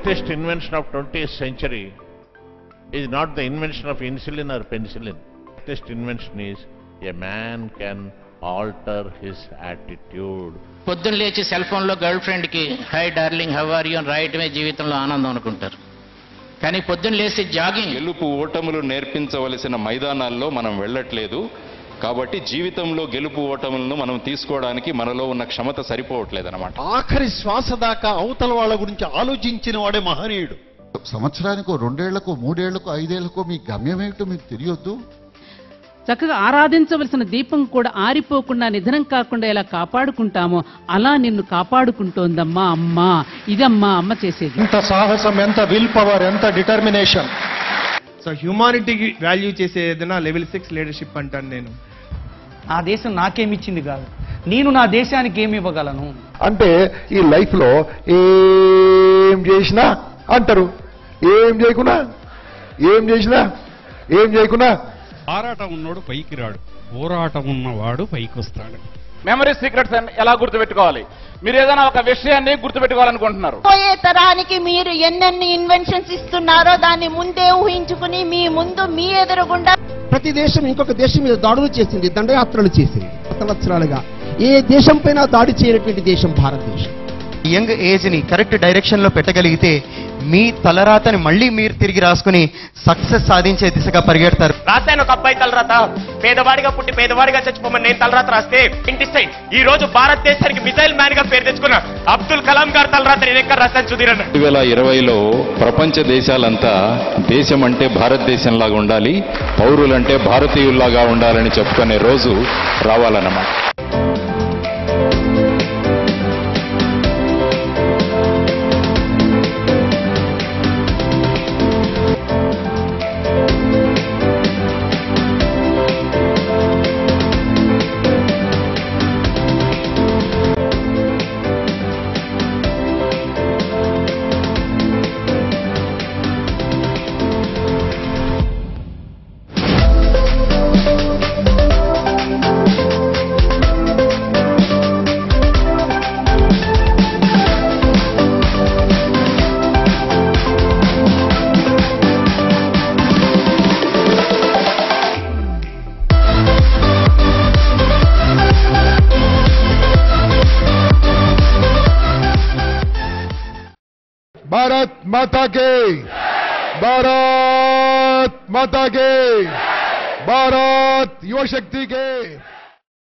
greatest invention of 20th century is not the invention of insulin or penicillin. The greatest invention is a man can alter his attitude. పొద్దున్న లేచి cell ఫోన్లో girl ఫ్రెండ్కి hi darling how are you అని రాయటమే జీవితంలో ఆనందం అనుకుంటారు. కానీ పొద్దున్న లేచి జాగింగ్. గెలుపు ఓటములు నేర్పించవలసిన మైదానాల్లో మనం వెళ్ళట్లేదు. కాబట్టి జీవితంలో గెలుపు ఓటములను మనం తీసుకోవడానికి మనలో ఉన్న క్షమత సరిపోవట్లేదన్నమాట. ఆఖరి శ్వాస దాకా అవతల వాళ్ళ గురించి ఆలోచించిన వాడే మహనీయుడు. సంవత్సరానికో 2 ఏళ్లకో 3 ఏళ్లకో 5 ఏళ్లకో మీ గమ్యం ఏమిటో మీకు తెలియొద్దు. చక్కగా ఆరాధించవలసిన దీపం కూడా ఆరిపోకుండా నిధనం కాకుండా ఎలా కాపాడుకుంటామో అలా నిన్ను కాపాడుకుంటోందమ్మా అమ్మ. ఇదమ్మా అమ్మ చేసేది. ఎంత సాహసం, ఎంత విల్ పవర్, ఎంత డిటర్మినేషన్. సో హ్యూమానిటీకి వాల్యూ చేసే ఏదైనా లెవెల్ 6 లీడర్షిప్ అంటాను నేను. నా దేశం నాకేమిచ్చింది కాదు, నేను నా దేశానికి ఏమి ఇవ్వగలను. అంటే ఈ లైఫ్ లో ఏం చేసినా అంటారు, ఏం చేయకున్నా ఆరాటం ఉన్నోడు పైకి రాడు, పోరాటం ఉన్నవాడు పైకి వస్తాడు. మెమరీ సీక్రెట్స్ ఎలా గుర్తుపెట్టుకోవాలి? మీరు ఏదైనా ఒక విషయాన్ని గుర్తుపెట్టుకోవాలనుకుంటున్నారు. పోయే తరానికి మీరు ఎన్నెన్ని ఇన్వెన్షన్స్ ఇస్తున్నారో దాన్ని ముందే ఊహించుకుని మీ ముందు మీ ఎదురుగుండా ప్రతి దేశం ఇంకొక దేశం మీద దాడులు చేసింది, దండయాత్రలు చేసింది. సంవత్సరాలుగా ఏ దేశం పైన దాడి చేయనటువంటి దేశం భారతదేశం. యంగ్ ఏజ్ ని కరెక్ట్ డైరెక్షన్ లో పెట్టగలిగితే మీ తలరాతని మళ్ళీ మీరు తిరిగి రాసుకుని సక్సెస్ సాధించే దిశగా పరిగెడతారు. రాశాను ఒక అబ్బాయి తలరాత, పేదవాడిగా పుట్టి పేదవాడిగా చచ్చిపోమని నేను తలరాత రాస్తే ఈ రోజు భారతదేశానికి మిసైల్ మ్యాన్ గా పేరు తెచ్చుకున్న అబ్దుల్ కలాం గారు తలరాత నేను ఎక్కడ రాశాను సుధీరన్న. 2020లో ప్రపంచ దేశాలంతా దేశం అంటే భారతదేశంలాగా ఉండాలి, పౌరులంటే భారతీయుల్లాగా ఉండాలని చెప్పుకునే రోజు రావాలన్నమాట. भारत माता के, भारत माता के, भारत युवा शक्ति के.